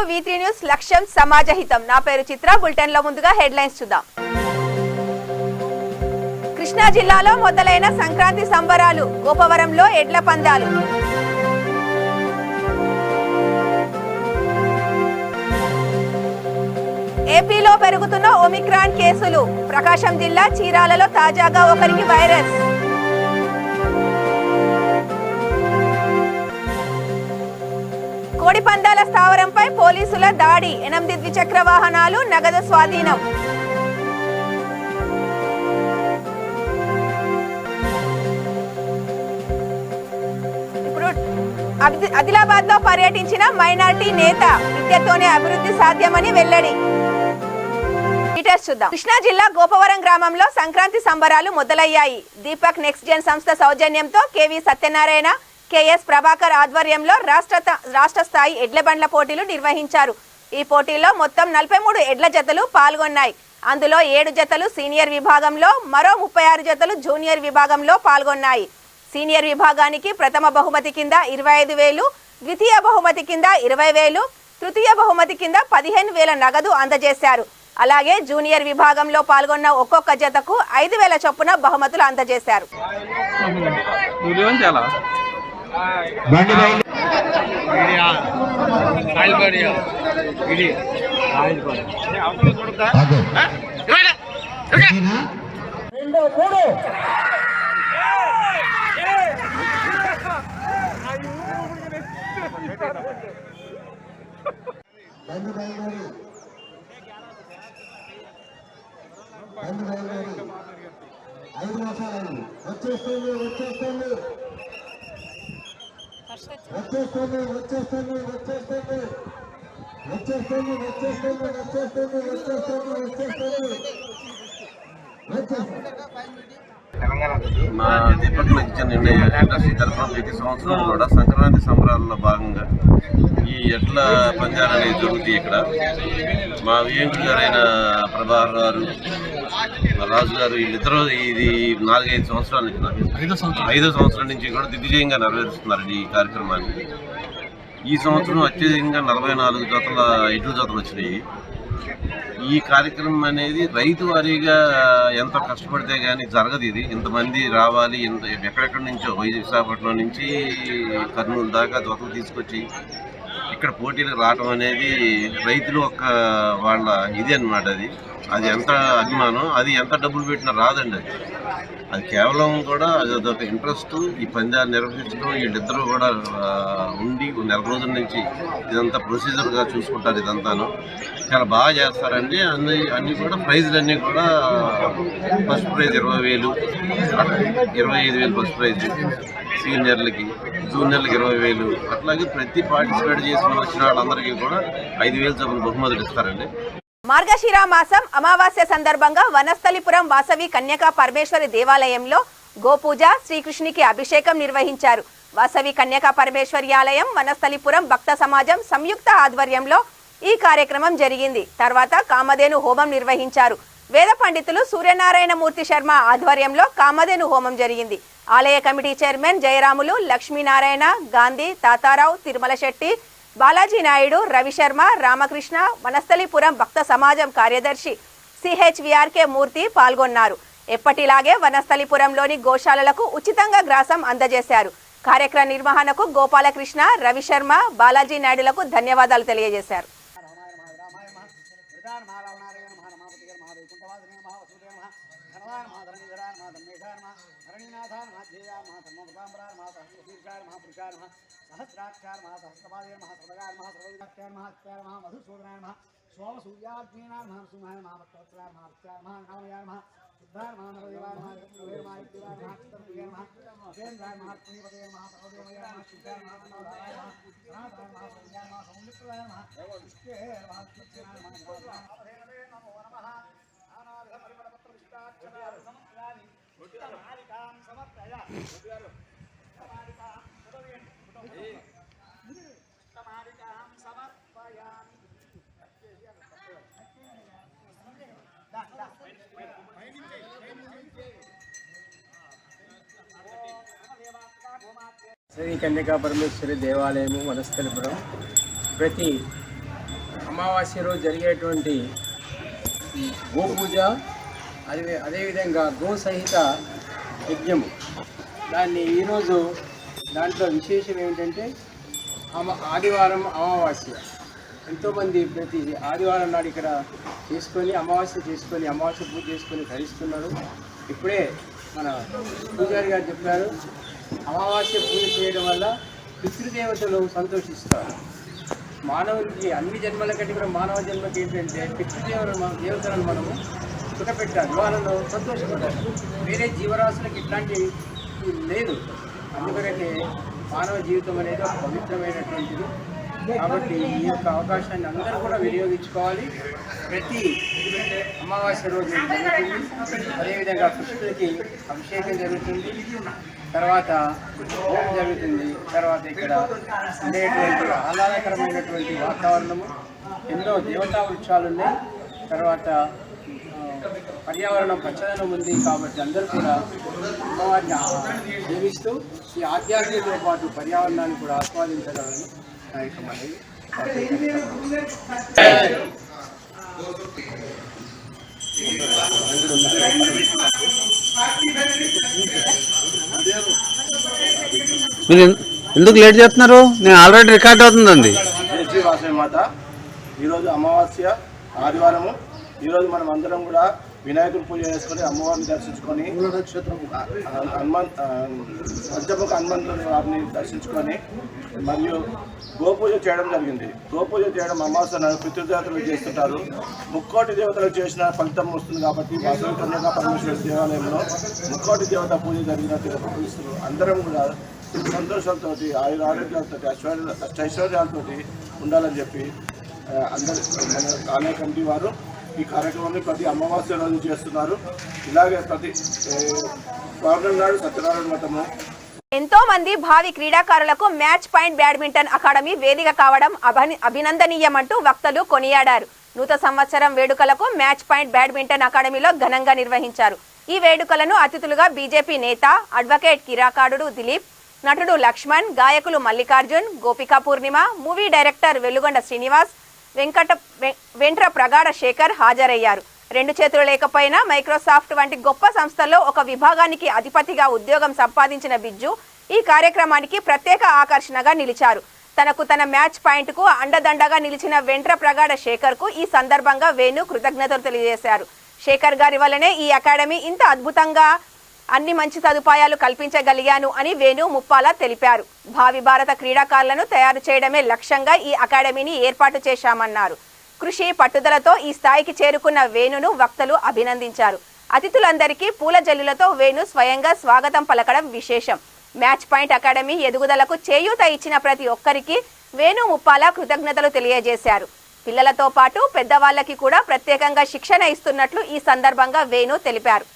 V3 news లక్ష్యం సమాజహితం. నా పేరు చిత్ర. బులెటిన్ లో ముందుగా హెడ్లైన్స్ చూద్దాం. కృష్ణా జిల్లాలో మొదలైన సంక్రాంతి సంబరాలు. గోపవరంలో ఎడ్ల పందాలు. ఏపీలో పెరుగుతున్న ఒమిక్రాన్ కేసులు. ప్రకాశం జిల్లా చీరాలలో తాజాగా ఒకరికి వైరస్. కోడి పందాల స్థావరంపై పోలీసుల దాడి. 8 ద్విచక్ర వాహనాలు, నగదు స్వాధీనం. ఇప్పుడు ఆదిలాబాద్ లో పర్యటించిన మైనార్టీ నేత. విద్యతోనే అభివృద్ధి సాధ్యమని వెల్లడి. చూద్దాం. కృష్ణా జిల్లా గోపవరం గ్రామంలో సంక్రాంతి సంబరాలు మొదలయ్యాయి. దీపక్ నెక్స్ట్ జెన్ సంస్థ సౌజన్యంతో కేవీ సత్యనారాయణ, కేఎస్ ప్రభాకర్ ఆధ్వర్యంలో రాష్ట్ర స్థాయి ఎడ్ల బండ్ల పోటీలు నిర్వహించారు. ఈ పోటీల్లో మొత్తం 43 ఎడ్ల జతలు పాల్గొన్నాయి. అందులో 7 జతలు సీనియర్ విభాగంలో, మరో 36 జతలు జూనియర్ విభాగంలో పాల్గొన్నాయి. సీనియర్ విభాగానికి ప్రథమ బహుమతి కింద 25,000, ద్వితీయ బహుమతి కింద 20,000, తృతీయ బహుమతి కింద 15,000 నగదు అందజేశారు. అలాగే జూనియర్ విభాగంలో పాల్గొన్న ఒక్కొక్క జతకు 5,000 చొప్పున బహుమతులు అందజేశారు. మా దీపక్ నెక్స్ట్ ఇండస్ట్రీ తరఫున ప్రతి సంవత్సరం కూడా సంక్రాంతి సంబరాల్లో భాగంగా ఈ ఎడ్ల పందాలు అనేది జరుగుతాయి. ఇక్కడ మా వియంకుడు గారైన ప్రభాకర్ గారు, రాజు గారు వీళ్ళిద్దరూ ఇది 4-5 సంవత్సరాల నుంచి 5వ సంవత్సరం నుంచి కూడా దిగ్విజయంగా నెరవేరుస్తున్నారు ఈ కార్యక్రమాన్ని. ఈ సంవత్సరం అత్యధికంగా 44 జతల ఎడ్ల జతలు వచ్చినాయి. ఈ కార్యక్రమం అనేది రైతు వారీగా ఎంతో కష్టపడితే కానీ జరగదు. ఇది ఇంతమంది రావాలి, ఎక్కడెక్కడి నుంచో విశాఖపట్నం నుంచి కర్నూలు దాకా జతలు తీసుకొచ్చి ఇక్కడ పోటీలకు రావడం అనేది రైతులు ఒక వాళ్ళ ఇది అన్నమాట. అది ఎంత అభిమానం, అది ఎంత డబ్బులు పెట్టినా రాదండి. అది కేవలం కూడా అదొక ఇంట్రెస్ట్. ఈ పందాలు నిర్వహించడం వీళ్ళిద్దరూ కూడా ఉండి 4 రోజుల నుంచి ఇదంతా ప్రొసీజర్గా చూసుకుంటారు. ఇదంతాను చాలా బాగా చేస్తారండి. అన్నీ కూడా ప్రైజులు అన్నీ కూడా ఫస్ట్ ప్రైజ్ 20,000, 25,000 ఫస్ట్ ప్రైజ్ సీనియర్లకి, జూనియర్లకి 20,000, అట్లాగే ప్రతి పార్టిసిపేట్ వచ్చిన వాళ్ళందరికీ కూడా 5,000 చొప్పున బహుమతులు ఇస్తారండి. మార్గశిర మాసం అమావాస్య సందర్భంగా వనస్థలిపురం వాసవి కన్యకా పరమేశ్వరి దేవాలయంలో గోపూజ, శ్రీకృష్ణునికి అభిషేకం నిర్వహించారు. వాసవి కన్యకా పరమేశ్వరి ఆలయం, వనస్థలిపురం భక్త సమాజం సంయుక్త ఆధ్వర్యంలో ఈ కార్యక్రమం జరిగింది. తర్వాత కామధేను హోమం నిర్వహించారు. వేద పండితులు సూర్యనారాయణ మూర్తి శర్మ ఆధ్వర్యంలో కామధేను హోమం జరిగింది. ఆలయ కమిటీ చైర్మన్ జయరాములు, లక్ష్మీనారాయణ, గాంధీ, తాతారావు, తిరుమల శెట్టి, బాలాజీ నాయుడు, రవిశర్మ, రామకృష్ణ, వనస్థలిపురం భక్త సమాజం కార్యదర్శి CHVRK మూర్తి పాల్గొన్నారు. ఎప్పటిలాగే వనస్థలిపురంలోని గోశాలలకు ఉచితంగా గ్రాసం అందజేశారు. కార్యక్రమ నిర్వహణకు గోపాలకృష్ణ, రవిశర్మ, బాలాజీ నాయుడులకు ధన్యవాదాలు తెలియజేశారు. सहस्राक्षार महा सहस्रपादे महा सर्वगार महा सर्वविदाक्षार महा अक्षार महा मधुसूदनाय महा सोम सूर्याग्निनाय महा सुमाय महा भक्तवत्सलाय महा अक्षार महा नामयार महा सिद्धार महा नरदेवाय महा देवाय महा देवाय महा चित्तप्रियाय महा देवराय महा पुण्यपते महा सर्वदेवय महा सिद्धार महा नरदेवाय महा नाथाय महा सर्वज्ञाय महा समुद्रय महा विष्णुहे महा सत्यनारायण महा अवधेनवे नमो नमः आनार्घ परिमलपत्र विष्टाक्षरार समत्रानि उत्तमालिकां समर्पया उत्तमालिकां समर्पयामि. శ్రీ కన్యకా పరమేశ్వరి దేవాలయము వనస్థలిపురం ప్రతి అమావాస్య రోజు జరిగేటువంటి గోపూజ అదేవిధంగా గో సహిత యజ్ఞము దాన్ని ఈరోజు దాంట్లో విశేషం ఏమిటంటే ఆదివారం అమావాస్య ఎంతోమంది ప్రతి ఆదివారం నాడు ఇక్కడ చేసుకొని అమావాస్య పూజ చేసుకొని ధరిస్తున్నారు. ఇప్పుడే మన పూజారి గారు చెప్పారు, అమావాస్య పూజ చేయడం వల్ల పితృదేవతలు సంతోషిస్తారు. మానవునికి అన్ని జన్మల కంటే కూడా మానవ జన్మకి ఏంటంటే దేవతలను మనము సుఖపెట్టాలి, వాళ్ళను సంతోషపడాలి. వేరే జీవరాశులకు ఇట్లాంటి లేదు. అందుకనే మానవ జీవితం అనేది ఒక పవిత్రమైనటువంటిది. కాబట్టి ఈ యొక్క అవకాశాన్ని అందరూ కూడా వినియోగించుకోవాలి. ప్రతి అమావాస్య రోజు జరుగుతుంది. అదేవిధంగా కృష్ణుడికి అభిషేకం జరుగుతుంది, తర్వాత హోమం జరుగుతుంది. తర్వాత ఇక్కడ ఉండేటువంటి ఆహ్లాదకరమైనటువంటి వాతావరణము, ఎన్నో దేవతా వృక్షాలు ఉన్నాయి. తర్వాత పర్యావరణం పచ్చదనం ఉంది. కాబట్టి అందరూ కూడా అమ్మవారిని జీవిస్తూ ఈ ఆధ్యాత్మికతో పాటు పర్యావరణాన్ని కూడా ఆస్వాదించగలని నా యొక్క మనవి. మీరు ఎందుకు లేట్ చేస్తున్నారు? నేను ఆల్రెడీ రికార్డ్ అవుతుందండి. శ్రీ వాసవి మాత, ఈరోజు అమావాస్య ఆదివారము. ఈరోజు మనం అందరం కూడా వినాయకుడి పూజ చేసుకొని అమ్మవారిని దర్శించుకొని పంచముఖ హనుమంతుని వారిని దర్శించుకొని మరియు గోపూజ చేయడం జరిగింది. గోపూజ చేయడం అమావాస్య పితృదేవతలు చేస్తుంటారు. ముక్కోటి దేవతలు చేసిన ఫలితం వస్తుంది. కాబట్టి వాసవి కన్యకా పరమేశ్వరి దేవాలయంలో ముక్కోటి దేవత పూజ జరిగినట్టుగా భావిస్తున్నారు. అందరం కూడా సంతోషాలతో ఆరోగ్యాలతో అష్టైశ్వర్యాలతో ఉండాలని చెప్పి అందరి మన ఆలయ కమిటీ వారు ఈ కార్యక్రమాన్ని ప్రతి అమావాస్య రోజు చేస్తున్నారు. ఇలాగే ప్రతి పౌర్ణమి నాడు సత్యనారాయణ వ్రతము. ఎంతో మంది భావి క్రీడాకారులకు మ్యాచ్ పాయింట్ బ్యాడ్మింటన్ అకాడమీ వేదిక కావడం అభినందనీయమంటూ వక్తలు కొనియాడారు. నూతన సంవత్సరం వేడుకలకు మ్యాచ్ పాయింట్ బ్యాడ్మింటన్ అకాడమీలో ఘనంగా నిర్వహించారు. ఈ వేడుకలను అతిథులుగా బీజేపీ నేత అడ్వకేట్ కిరాకారుడు దిలీప్, నటుడు లక్ష్మణ్, గాయకులు మల్లికార్జున్, గోపికా పూర్ణిమ, మూవీ డైరెక్టర్ వెలుగొండ శ్రీనివాస్, వెంట్ర ప్రగాఢ శేఖర్ హాజరయ్యారు. రెండు చేతులు లేకపోయినా మైక్రోసాఫ్ట్ వంటి గొప్ప సంస్థల్లో ఒక విభాగానికి అధిపతిగా ఉద్యోగం సంపాదించిన బిజ్జు ఈ కార్యక్రమానికి ప్రత్యేక ఆకర్షణగా నిలిచారు. తన మ్యాచ్ పాయింట్ కు అండదండగా నిలిచిన వెంట్ర ప్రగాఢ శేఖర్ కు ఈ సందర్భంగా వేణు కృతజ్ఞతలు తెలియజేశారు. శేఖర్ గారి వల్లనే ఈ అకాడమీ ఇంత అద్భుతంగా అన్ని మంచి సదుపాయాలు కల్పించగలిగాను అని వేణు ముప్పాల తెలిపారు. భావి భారత క్రీడాకారులను తయారు చేయడమే లక్ష్యంగా ఈ అకాడమీని ఏర్పాటు చేశామన్నారు. కృషి పట్టుదలతో ఈ స్థాయికి చేరుకున్న వేణును వక్తలు అభినందించారు. అతిథులందరికీ పూల జల్లులతో వేణు స్వయంగా స్వాగతం పలకడం విశేషం. మ్యాచ్ పాయింట్ అకాడమీ ఎదుగుదలకు చేయూత ఇచ్చిన ప్రతి ఒక్కరికి వేణు ముప్పాల కృతజ్ఞతలు తెలియజేశారు. పిల్లలతో పాటు పెద్దవాళ్లకి కూడా ప్రత్యేకంగా శిక్షణ ఇస్తున్నట్లు ఈ సందర్భంగా వేణు తెలిపారు.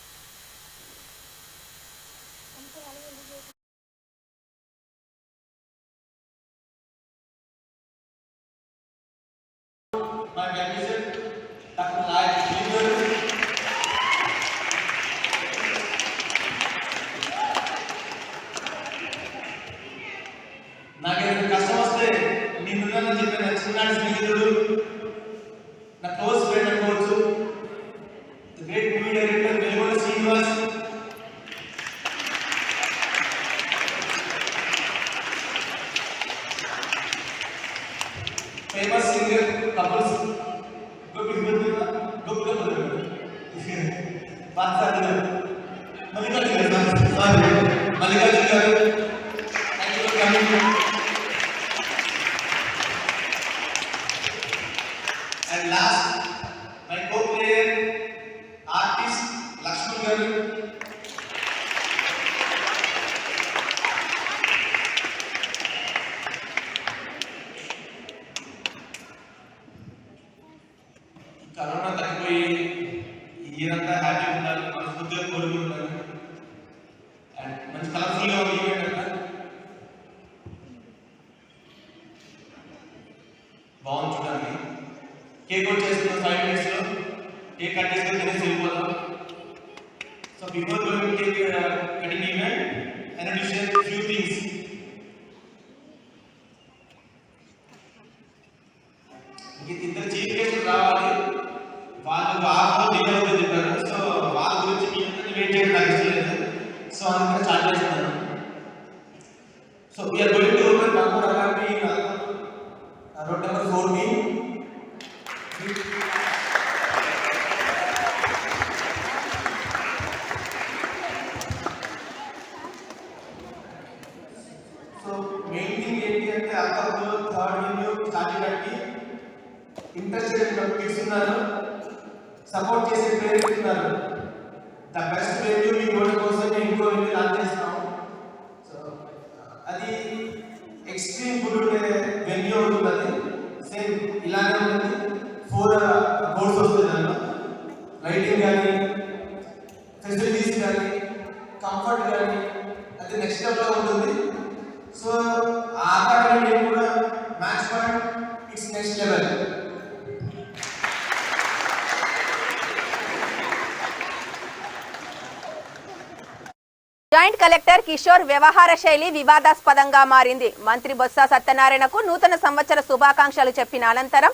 నాకేదైనా కష్టం వస్తే నేనున్నానని చెప్పిన చిన్నాడు స్నేహితుడు, నా క్లోజ్ ఫ్రెండ్ అనుకోవచ్చు, great movie director Veligonda Srinivas, famous singer couples Mallikarjuna గారు, and last my co-player artist Lakshman garu, corona తగ్గిపోయి ఈరంతా హ్యాపీ ఉన్నారు, మనస్ఫూర్తిగా కోరుకుంటున్నారు. అండ్ మంచి కలర్ఫుల్గా ఉంది ఈవెంట్ అంతా, బాగుంది చూడండి. కేక్ కట్ చేస్తున్న 5 minutes లో కేక్ కట్ చేసుకొని తినేసి వెళ్ళిపోతాం. So before going cake cutting event I need to share few things. ఇద్దరు చేస్తున్నాను. So we're going to open Nagpur Academy in road number 14. So main thing ఏంటి అంటే అక్కడలో థర్డ్ వీడియో స్టార్ట్ చేయడానికి ఇంట్రెస్టెడ్ కిడ్స్ ఉన్నారు, సపోర్ట్ చేసే parents ఉన్నారు. The best venue మీ గోల్డ్ కోసం ఇంకో వెన్యూ లాంచ్ చేస్తాం. సో అది ఎక్స్ట్రీమ్ గుడ్ ఉండే వెన్యూ ఉంటుంది. సేమ్ ఇలానే ఉంటుంది. 4 బోర్డ్స్ వస్తుంది దాంట్లో. లైటింగ్ కానీ, ఫెసిలిటీస్ కానీ, కంఫర్ట్ కానీ అది నెక్స్ట్ లెవెల్లో ఉంటుంది. సో ఆ అకాడమీ కూడా match point it's next level. Joint collector Kishore వ్యవహార శైలి వివాదాస్పదంగా మారింది. మంత్రి బొత్స సత్యనారాయణకు నూతన సంవత్సర శుభాకాంక్షలు చెప్పిన అనంతరం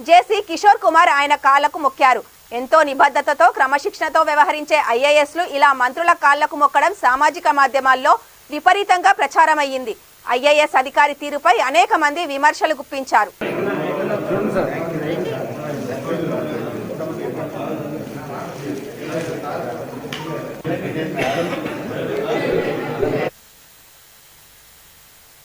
జేసీ కిషోర్ కుమార్ ఆయన కాళ్లకు మొక్కారు. ఎంతో నిబద్ధతతో క్రమశిక్షణతో వ్యవహరించే ఐఏఎస్లు ఇలా మంత్రుల కాళ్లకు మొక్కడం సామాజిక మాధ్యమాల్లో విపరీతంగా ప్రచారమయ్యింది. ఐఏఎస్ అధికారి తీరుపై అనేక మంది విమర్శలు గుప్పించారు.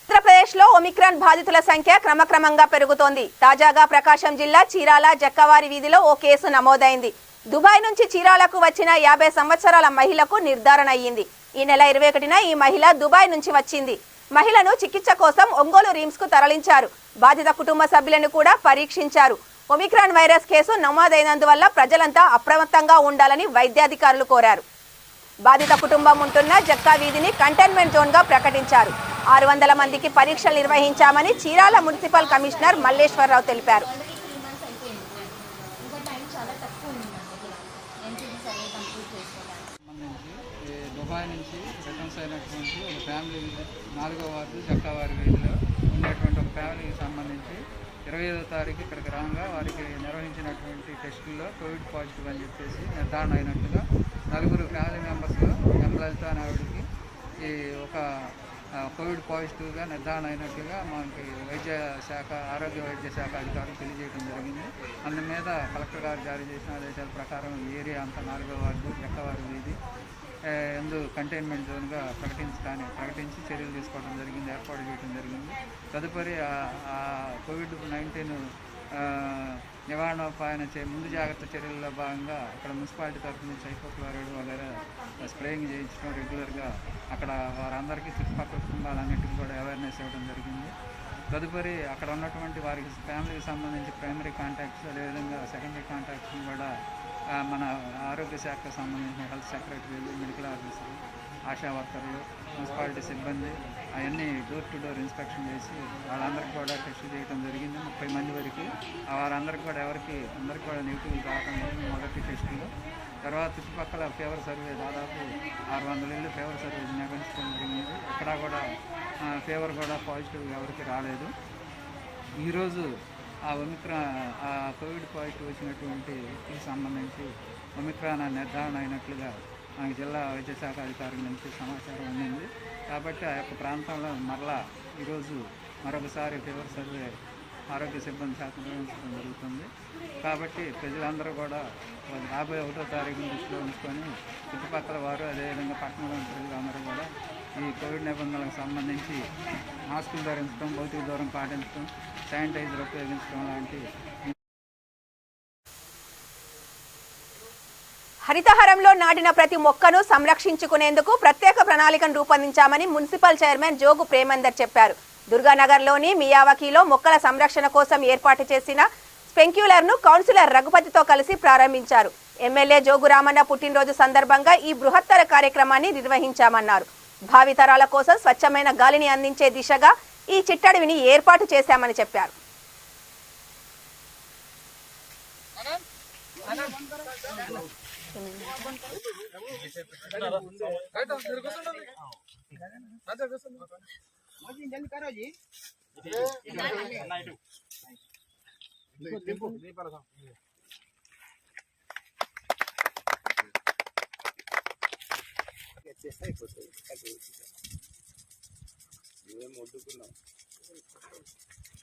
ఆంధ్రప్రదేశ్లో ఒమిక్రాన్ బాధితుల సంఖ్య క్రమక్రమంగా పెరుగుతోంది. తాజాగా ప్రకాశం జిల్లా చీరాల జక్కవారి వీధిలో ఓ కేసు నమోదైంది. దుబాయ్ నుంచి చీరాలకు వచ్చిన 50 సంవత్సరాల మహిళకు నిర్ధారణ అయ్యింది. ఈ నెల 21న ఈ మహిళ దుబాయ్ నుంచి వచ్చింది. మహిళను చికిత్స కోసం ఒంగోలు రిమ్స్ కు తరలించారు. బాధిత కుటుంబ సభ్యులను కూడా పరీక్షించారు. ఒమిక్రాన్ వైరస్ కేసు నమోదైనందువల్ల ప్రజలంతా అప్రమత్తంగా ఉండాలని వైద్యాధికారులు కోరారు. బాధిత కుటుంబం ఉంటున్న జక్కా వీధిని కంటైన్మెంట్ జోన్ గా ప్రకటించారు. 600 మందికి పరీక్షలు నిర్వహించామని చీరాల మున్సిపల్ కమిషనర్ మల్లేశ్వరరావు తెలిపారు. దుబాయ్ నుంచి రిటర్న్స్ అయినటువంటి ఒక ఫ్యామిలీ 4వ వార్డు జక్కావారి వీధిలో ఉండేటువంటి ఒక ఫ్యామిలీకి సంబంధించి 25వ తారీఖు ఇక్కడికి రాగా వారికి నిర్వహించినటువంటి టెస్టుల్లో కోవిడ్ పాజిటివ్ అని చెప్పేసి నిర్ధారణ అయినట్టుగా 4 ఫ్యామిలీ మెంబర్స్లో లలిత అనే ఆవిడకి ఈ ఒక కోవిడ్ పాజిటివ్గా నిర్ధారణ అయినట్టుగా మనకి ఆరోగ్య వైద్య శాఖ అధికారులు తెలియజేయడం జరిగింది. అందు మీద కలెక్టర్ గారు జారీ చేసిన ఆదేశాల ప్రకారం ఈ ఏరియా అంతా 4వ వార్డు జక్కవారి వీధి ఎందు కంటైన్మెంట్ జోన్గా ప్రకటించి చర్యలు తీసుకోవడం జరిగింది, ఏర్పాటు చేయడం జరిగింది. తదుపరి కోవిడ్-19 నివారణోపాయన ముందు జాగ్రత్త చర్యల్లో భాగంగా అక్కడ మున్సిపాలిటీ తరఫు నుంచి హైకోక్లోరైడ్ వగైరా స్ప్రేయింగ్ చేయించడం రెగ్యులర్గా అక్కడ వారందరికీ చుట్టుపక్కల కుటుంబాలన్నింటికి కూడా అవేర్నెస్ ఇవ్వడం జరిగింది. తదుపరి అక్కడ ఉన్నటువంటి వారికి ఫ్యామిలీకి సంబంధించి ప్రైమరీ కాంటాక్ట్స్ అదేవిధంగా సెకండరీ కాంటాక్ట్స్ని కూడా మన ఆరోగ్య శాఖకు సంబంధించిన హెల్త్ సెక్రటరీలు, మెడికల్ ఆఫీసర్లు, ఆశా వర్కర్లు, మున్సిపాలిటీ సిబ్బంది అవన్నీ డోర్ టు డోర్ ఇన్స్పెక్షన్ చేసి వాళ్ళందరికీ కూడా టెస్ట్ చేయడం జరిగింది. 30 మంది వరకు వారందరికీ కూడా అందరికీ కూడా నెగిటివ్ రావడం జరిగింది మొదటి టెస్టులో. తర్వాత చుట్టుపక్కల ఫీవర్ సర్వే దాదాపు 600 ఇళ్ళు ఫీవర్ సర్వే నిర్వహించడం జరిగింది. ఎక్కడ కూడా ఫీవర్ కూడా పాజిటివ్ ఎవరికి రాలేదు. ఈరోజు ఆ కోవిడ్ పాజిటివ్ వచ్చినటువంటి వ్యక్తికి సంబంధించి ఒమిక్రాన్ నిర్ధారణ అయినట్లుగా మనకి జిల్లా వైద్య శాఖ అధికారుల నుంచి సమాచారం ఉండింది. కాబట్టి ఆ యొక్క ప్రాంతంలో మరలా ఈరోజు మరొకసారి ఫీవర్ సర్వే ఆరోగ్య సిబ్బంది శాఖ నిర్వహించడం జరుగుతుంది. కాబట్టి ప్రజలందరూ కూడా రాబోయే 1వ తారీఖును దృష్టిలో ఉంచుకొని చుట్టుపక్కల వారు అదేవిధంగా పట్టణంలోని ప్రజలందరూ కూడా ఈ కోవిడ్ నిబంధనలకు సంబంధించి మాస్కులు ధరించడం, భౌతిక దూరం పాటించడం, శానిటైజర్ ఉపయోగించడం లాంటి హరితహారంలో నాటిన ప్రతి మొక్కను సంరక్షించుకునేందుకు ప్రత్యేక ప్రణాళికను రూపొందించామని మున్సిపల్ చైర్మన్ జోగు ప్రేమందర్ చెప్పారు. దుర్గానగర్లోని మియావకీలో మొక్కల సంరక్షణ కోసం ఏర్పాటు చేసిన స్పెంక్యులర్ను కౌన్సిలర్ రఘుపతితో కలిసి ప్రారంభించారు. ఎమ్మెల్యే జోగు రామన్న పుట్టినరోజు సందర్భంగా ఈ బృహత్తర కార్యక్రమాన్ని నిర్వహించామన్నారు. భావితరాల కోసం స్వచ్ఛమైన గాలిని అందించే దిశగా ఈ చిట్టడవిని ఏర్పాటు చేశామని చెప్పారు. చేస్తే అయిపోతుంది. నువ్వేం వద్దుకున్నావు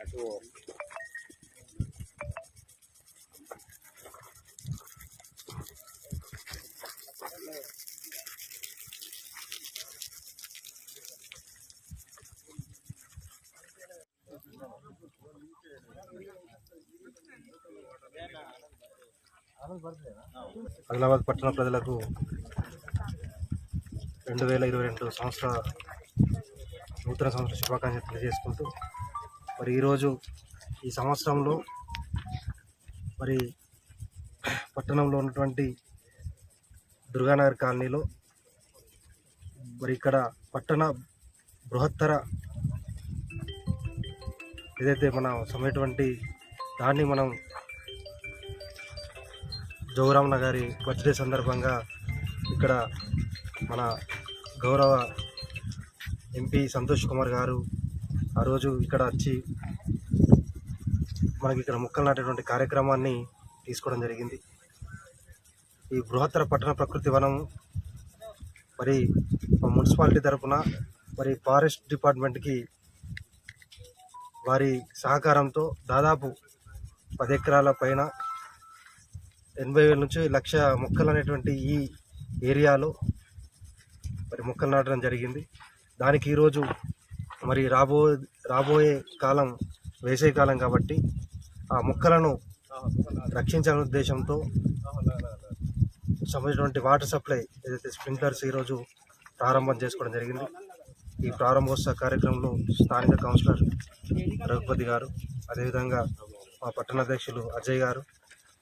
అటు ఆదిలాబాద్ పట్టణ ప్రజలకు 2022 సంవత్సర నూతన సంవత్సర శుభాకాంక్షలు తెలియజేసుకుంటూ మరి ఈరోజు ఈ సంవత్సరంలో మరి పట్టణంలో ఉన్నటువంటి దుర్గానగర్ కాలనీలో మరి ఇక్కడ పట్టణ బృహత్తర ఏదైతే మనం సమయటువంటి దాన్ని మనం జోగురామన్న గారి బర్త్డే సందర్భంగా ఇక్కడ మన గౌరవ ఎంపీ సంతోష్ కుమార్ గారు ఆ రోజు ఇక్కడ వచ్చి మనకి ఇక్కడ మొక్కలు నాటేటువంటి కార్యక్రమాన్ని తీసుకోవడం జరిగింది. ఈ బృహత్తర పట్టణ ప్రకృతి వనం మరి మున్సిపాలిటీ తరఫున మరి ఫారెస్ట్ డిపార్ట్మెంట్కి వారి సహకారంతో దాదాపు 10 ఎకరాల పైన 80,000 నుంచి 1,00,000 మొక్కలు అనేటువంటి ఈ ఏరియాలో మరి మొక్కలు నాటడం జరిగింది. దానికి ఈరోజు మరి రాబోయే కాలం వేసవి కాలం కాబట్టి ఆ మొక్కలను రక్షించాలనే ఉద్దేశంతో సంబంధించినటువంటి వాటర్ సప్లై ఏదైతే స్ప్రింక్లర్స్ ఈరోజు ప్రారంభం చేసుకోవడం జరిగింది. ఈ ప్రారంభోత్సవ కార్యక్రమంలో స్థానిక కౌన్సిలర్ రఘుపతి గారు, అదేవిధంగా మా పట్టణ అధ్యక్షులు అజయ్ గారు,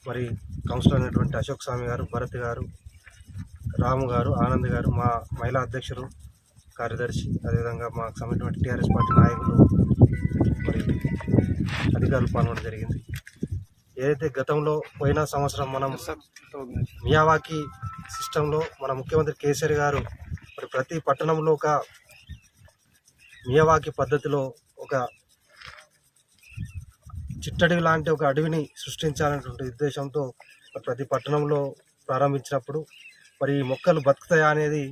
మరి కౌన్సిలర్ అయినటువంటి అశోక్ స్వామి గారు, భరత్ గారు, రాము గారు, ఆనంద్ గారు, మా మహిళా అధ్యక్షులు కార్యదర్శి, అదేవిధంగా మాకు సంబంధించిన టీఆర్ఎస్ పార్టీ నాయకులు మరి అధికారులు పాల్గొనడం జరిగింది. ఏదైతే గతంలో పోయిన సంవత్సరం మనం మియావాకీ సిస్టంలో మన ముఖ్యమంత్రి కేసీఆర్ గారు మరి ప్రతి పట్టణంలో ఒక మియావాకీ పద్ధతిలో ఒక చిట్టడవి లాంటి ఒక అడవిని సృష్టించాలనేటువంటి ఉద్దేశంతో ప్రతి పట్టణంలో ప్రారంభించినప్పుడు మరి ఈ మొక్కలు బతుకుతాయా అనేది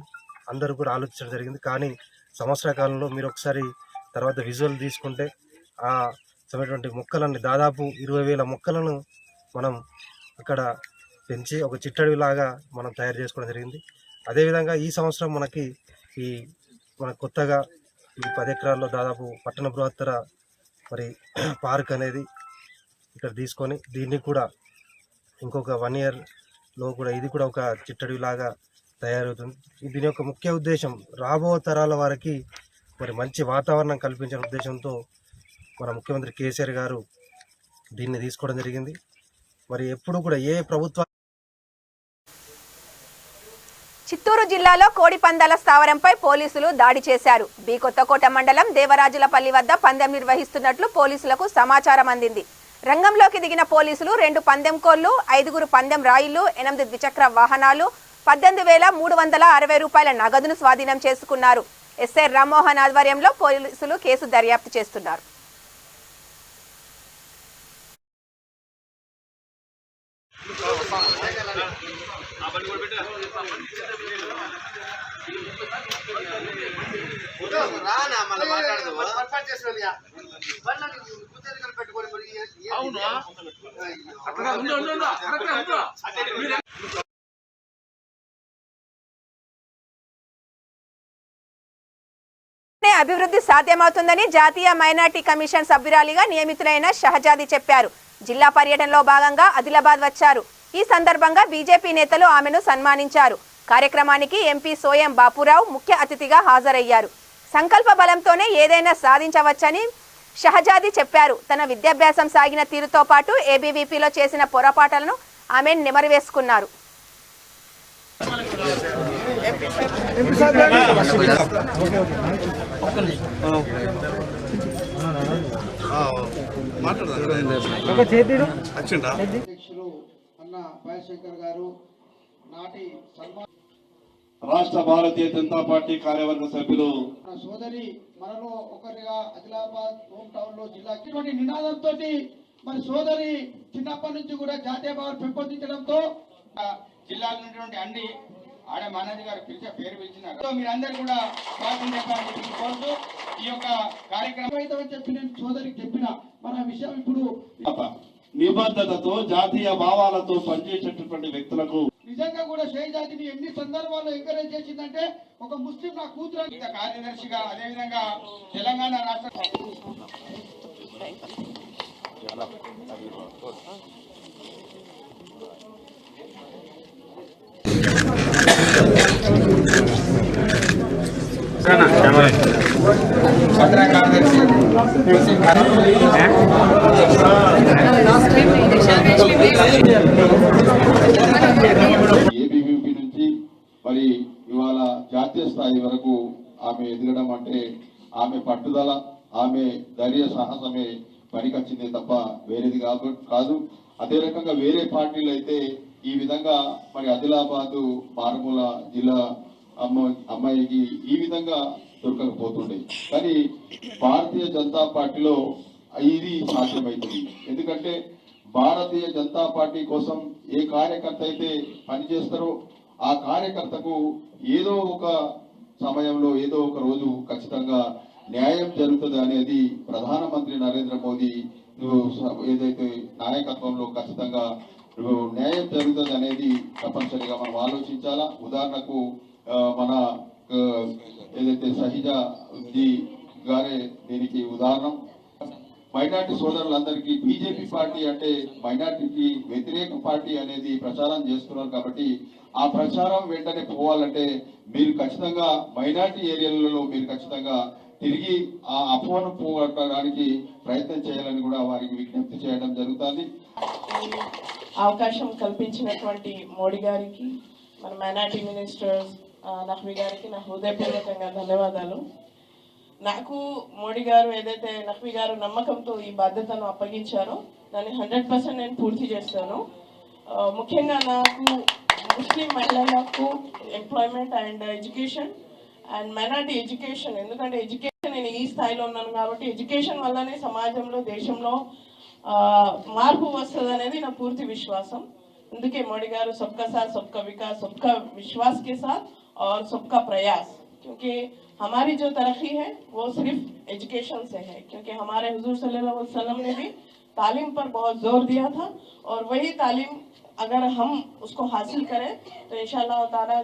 అందరూ కూడా ఆలోచించడం జరిగింది. కానీ సంవత్సర కాలంలో మీరు ఒకసారి తర్వాత విజువల్ తీసుకుంటే ఆ సమయటువంటి మొక్కలన్నీ దాదాపు 20,000 మొక్కలను మనం అక్కడ పెంచి ఒక చిట్టడవిలాగా మనం తయారు చేసుకోవడం జరిగింది. అదేవిధంగా ఈ సంవత్సరం మనకి మన కొత్తగా ఈ 10 ఎకరాల్లో దాదాపు పట్టణ బృహత్తర మరి పార్క్ అనేది ఇక్కడ తీసుకొని దీన్ని కూడా ఇంకొక 1 ఇయర్లో కూడా ఇది కూడా ఒక చిట్టడిలాగా తయారవుతుంది. దీని యొక్క ముఖ్య ఉద్దేశం రాబో తరాల వారికి మరి మంచి వాతావరణం కల్పించిన ఉద్దేశంతో మన ముఖ్యమంత్రి కేసీఆర్ గారు దీన్ని తీసుకోవడం జరిగింది. మరి ఎప్పుడు కూడా ఏ ప్రభుత్వ చిత్తూరు జిల్లాలో కోడి పందాల స్థావరంపై పోలీసులు దాడి చేశారు. బి కొత్తకోట మండలం దేవరాజులపల్లి వద్ద పందెం నిర్వహిస్తున్నట్లు పోలీసులకు సమాచారం అందింది. రంగంలోకి దిగిన పోలీసులు 2 పందెం కోళ్లు, 5 పందెం రాయిలు, 8 ద్విచక్ర వాహనాలు, 18,360 రూపాయల నగదును స్వాధీనం చేసుకున్నారు. ఎస్ఐ రామ్మోహన్ ఆధ్వర్యంలో పోలీసులు కేసు దర్యాప్తు చేస్తున్నారు. అభివృద్ధి సాధ్యమవుతుందని జాతీయ మైనార్టీ కమిషన్ సభ్యురాలిగా నియమితులైన షహజాది చెప్పారు. జిల్లా పర్యటనలో భాగంగా ఆదిలాబాద్ వచ్చారు. ఈ సందర్భంగా బీజేపీ నేతలు ఆమెను సన్మానించారు. కార్యక్రమానికి ఎంపీ సోయం బాపురావు ముఖ్య అతిథిగా హాజరయ్యారు. సంకల్ప బలంతోనే ఏదైనా సాధించవచ్చని షహజాది చెప్పారు. తన విద్యాభ్యాసం సాగిన తీరుతో పాటు ఏబీవీపీలో చేసిన పొరపాట్లను ఆమె నెమరువేసుకున్నారు. అధ్యక్షులు అన్న భయశంకర్ గారు, నాటి రాష్ట్ర భారతీయ జనతా పార్టీ కార్యవర్గ సభ్యులు సోదరి మనలో ఒకరిగా ఆదిలాబాద్ హోమ్ టౌన్ లో జిల్లాకి నినాదంతో మరి సోదరి చిన్నప్పటి నుంచి కూడా జాతీయ భావాలు పెంపొందించడంతో జిల్లాలో ఉన్నటువంటి ఆడ మానాజీ గారు పేరు పిలిచినారు. సో మీరందరూ కూడా స్వాగతం చెప్పాలని కోరుతూ ఈ యొక్క కార్యక్రమం చెప్పి నేను సోదరికి చెప్పిన మన విషయం ఇప్పుడు నిబద్ధతతో జాతీయ భావాలతో పనిచేసేటటువంటి వ్యక్తులకు నిజంగా కూడా షేక్ జాతిని ఎన్ని సందర్భాల్లో ఎంకరేజ్ చేసిందంటే ఒక ముస్లిం నా కూతురు కార్యదర్శిగా అదేవిధంగా తెలంగాణ రాష్ట్ర ఏబీవీపీ నుంచి మరి ఇవాళ జాతీయ స్థాయి వరకు ఆమె ఎదగడం అంటే ఆమె పట్టుదల, ఆమె ధైర్య సాహసమే పనికొచ్చింది తప్ప వేరేది కాదు. అదే రకంగా వేరే పార్టీలు అయితే ఈ విధంగా మరి ఆదిలాబాద్ మారుమూల జిల్లా అమ్మాయికి ఈ విధంగా దొరకకపోతుండే. కానీ భారతీయ జనతా పార్టీలో ఇది సాధ్యమవుతుంది. ఎందుకంటే భారతీయ జనతా పార్టీ కోసం ఏ కార్యకర్త అయితే పనిచేస్తారో ఆ కార్యకర్తకు ఏదో ఒక సమయంలో ఏదో ఒక రోజు ఖచ్చితంగా న్యాయం జరుగుతుంది అనేది ప్రధానమంత్రి నరేంద్ర మోదీ ఏదైతే నాయకత్వంలో ఖచ్చితంగా న్యాయం జరుగుతుంది అనేది తప్పనిసరిగా మనం ఆలోచించాలా. ఉదాహరణకు మన ఏదైతే సహిజ గారే దీనికి ఉదాహరణ. మైనార్టీ సోదరులందరికీ బీజేపీ పార్టీ అంటే మైనార్టీకి వ్యతిరేక పార్టీ అనేది ప్రచారం చేస్తున్నారు. కాబట్టి ఆ ప్రచారం వెంటనే పోవాలంటే మీరు ఖచ్చితంగా మైనార్టీ ఏరియాలలో మీరు ఖచ్చితంగా తిరిగి ఆ అపోహను పోగొట్టడానికి ప్రయత్నం చేయాలని కూడా వారికి విజ్ఞప్తి చేయడం జరుగుతుంది. అవకాశం కల్పించినటువంటి మోడీ గారికి, మన మైనార్టీ మినిస్టర్స్ నఖ్వీ గారికి నా హృదయపూర్వకంగా ధన్యవాదాలు. నాకు మోడీ గారు ఏదైతే నఖ్వీ గారు నమ్మకంతో ఈ బాధ్యతను అప్పగించారో దాన్ని 100% నేను పూర్తి చేస్తాను. ముఖ్యంగా నాకు ముస్లిం మహిళలకు employment and education and minority education, ఎందుకంటే ఎడ్యుకేషన్ నేను ఈ స్థాయిలో ఉన్నాను కాబట్టి ఎడ్యుకేషన్ వల్లనే సమాజంలో దేశంలో మార్పు వస్తుంది అనేది నా పూర్తి విశ్వాసం. అందుకే మోడీ గారు सबका साथ सबका विकास सबका विश्वास के साथ और सबका प्रयास, क्योंकि हमारी जो तरक्की है वो सिर्फ एजुकेशन से है, क्योंकि हमारे हुजूर सल्लल्लाहु अलैहि वसल्लम ने भी तालीम पर बहुत जोर दिया था और वही तालीम अगर हम उसको हासिल करें तो इंशाअल्लाह ताला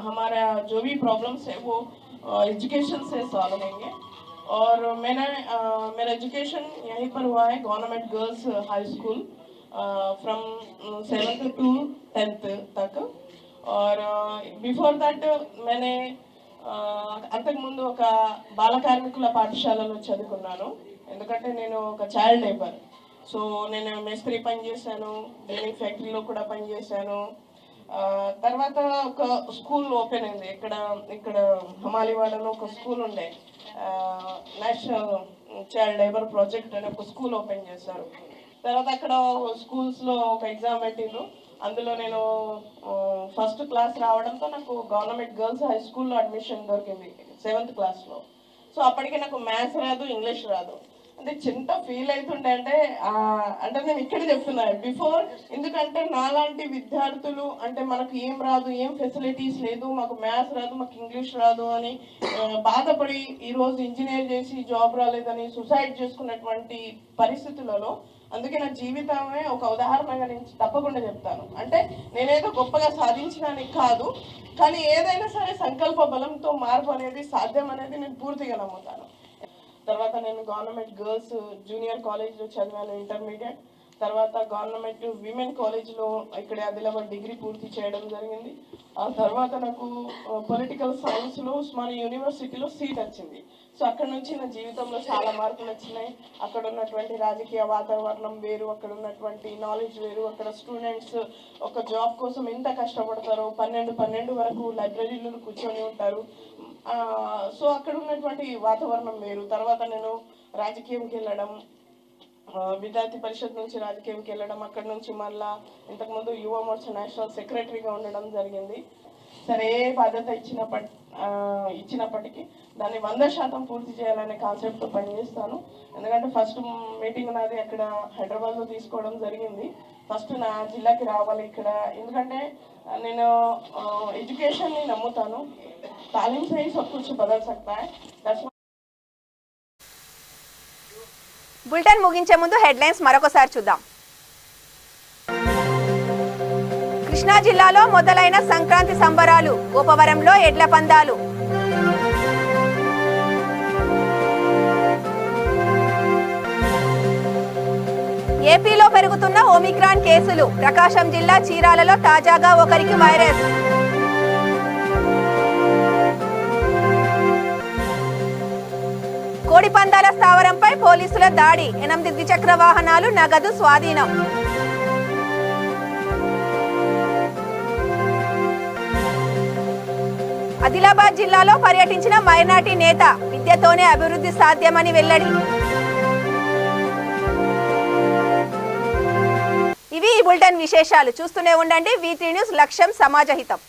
हमारा जो भी प्रॉब्लम्स है वो एजुकेशन से सॉल्व होंगे. और मेरा एजुकेशन यहीं पर हुआ है, government girls high school from 7th to 10th तक. और बिफोर दैट मैंने అంతకుముందు ఒక బాల కార్మికుల పాఠశాలలో చదువుకున్నాను. ఎందుకంటే నేను ఒక చైల్డ్ లేబర్. సో నేను మేస్త్రి పని చేశాను, డైనింగ్ ఫ్యాక్టరీలో కూడా పనిచేశాను. తర్వాత ఒక స్కూల్ ఓపెన్ అయింది ఇక్కడ హమాలివాడలో ఒక స్కూల్ ఉండే, నేషనల్ చైల్డ్ లేబర్ ప్రాజెక్ట్ అనే ఒక స్కూల్ ఓపెన్ చేశారు. తర్వాత అక్కడ స్కూల్స్లో ఒక ఎగ్జామ్ పెట్టిండ్రు. అందులో నేను ఫస్ట్ క్లాస్ రావడంతో నాకు గవర్నమెంట్ గర్ల్స్ హై స్కూల్లో అడ్మిషన్ దొరికింది 7th క్లాస్లో. సో అప్పటికే నాకు మ్యాథ్స్ రాదు, ఇంగ్లీష్ రాదు. అంటే చింత ఫీల్ అవుతుండే. అంటే నేను ఇక్కడ చెప్తున్నాను బిఫోర్, ఎందుకంటే నాలాంటి విద్యార్థులు అంటే మనకు ఏం రాదు, ఏం ఫెసిలిటీస్ లేదు, మాకు మ్యాథ్స్ రాదు, మాకు ఇంగ్లీష్ రాదు అని బాధపడి ఈరోజు ఇంజనీర్ చేసి జాబ్ రాలేదని సూసైడ్ చేసుకున్నటువంటి పరిస్థితులలో, అందుకే నా జీవితమే ఒక ఉదాహరణగా నేను తప్పకుండా చెప్తాను. అంటే నేనేదో గొప్పగా సాధించడానికి కాదు, కానీ ఏదైనా సరే సంకల్ప బలంతో మార్పు అనేది సాధ్యం అనేది నేను పూర్తిగా నమ్ముతాను. తర్వాత నేను గవర్నమెంట్ గర్ల్స్ జూనియర్ కాలేజ్లో చదివాను ఇంటర్మీడియట్. తర్వాత గవర్నమెంట్ విమెన్ కాలేజ్లో ఇక్కడ ఆదిలాబాద్ డిగ్రీ పూర్తి చేయడం జరిగింది. ఆ తర్వాత నాకు పొలిటికల్ సైన్స్లో ఉస్మానియా యూనివర్సిటీలో సీట్ వచ్చింది. సో అక్కడ నుంచి నా జీవితంలో చాలా మార్పులు వచ్చినాయి. అక్కడ ఉన్నటువంటి రాజకీయ వాతావరణం వేరు, అక్కడ ఉన్నటువంటి నాలెడ్జ్ వేరు, అక్కడ స్టూడెంట్స్ ఒక జాబ్ కోసం ఎంత కష్టపడతారో 12 వరకు లైబ్రరీలో కూర్చొని ఉంటారు. సో అక్కడ ఉన్నటువంటి వాతావరణం వేరు. తర్వాత నేను రాజకీయంకి వెళ్ళడం, విద్యార్థి పరిషత్ నుంచి రాజకీయంకి వెళ్ళడం, అక్కడ నుంచి మళ్ళా ఇంతకుముందు యువ మోర్చా నేషనల్ సెక్రటరీగా ఉండడం జరిగింది. సరే ఏ బాధ్యత ఇచ్చినప్పటికీ దాన్ని 100% పూర్తి చేయాలనే కాన్సెప్ట్తో పనిచేస్తాను. ఎందుకంటే ఫస్ట్ మీటింగ్ నాది అక్కడ హైదరాబాద్లో తీసుకోవడం జరిగింది. ఫస్ట్ నా జిల్లాకి రావాలి ఇక్కడ. ఎందుకంటే నేను ఎడ్యుకేషన్ని నమ్ముతాను. तालीम से ही सब कुछ बदल सकता है. బులెటిన్ ముగించే ముందు హెడ్లైన్స్ మరొకసారి చూద్దాం. కృష్ణా జిల్లాలో మొదలైన సంక్రాంతి సంబరాలు, గోపవరంలో ఎడ్ల పందాలు. ఏపీలో పెరుగుతున్న ఒమిక్రాన్ కేసులు, ప్రకాశం జిల్లా చీరాలలో తాజాగా ఒకరికి వైరస్. కోడి పందాల స్థావరంపై పోలీసుల దాడి, 8 ద్విచక్ర వాహనాలు, నగదు స్వాధీనం. ఆదిలాబాద్ జిల్లాలో పర్యటించిన మైనార్టీ నేత, విద్యతోనే అభివృద్ధి సాధ్యమని వెల్లడి. ఇవి ఈ బులెటిన్ విశేషాలు. చూస్తూనే ఉండండి V3 న్యూస్, లక్ష్యం సమాజహితం.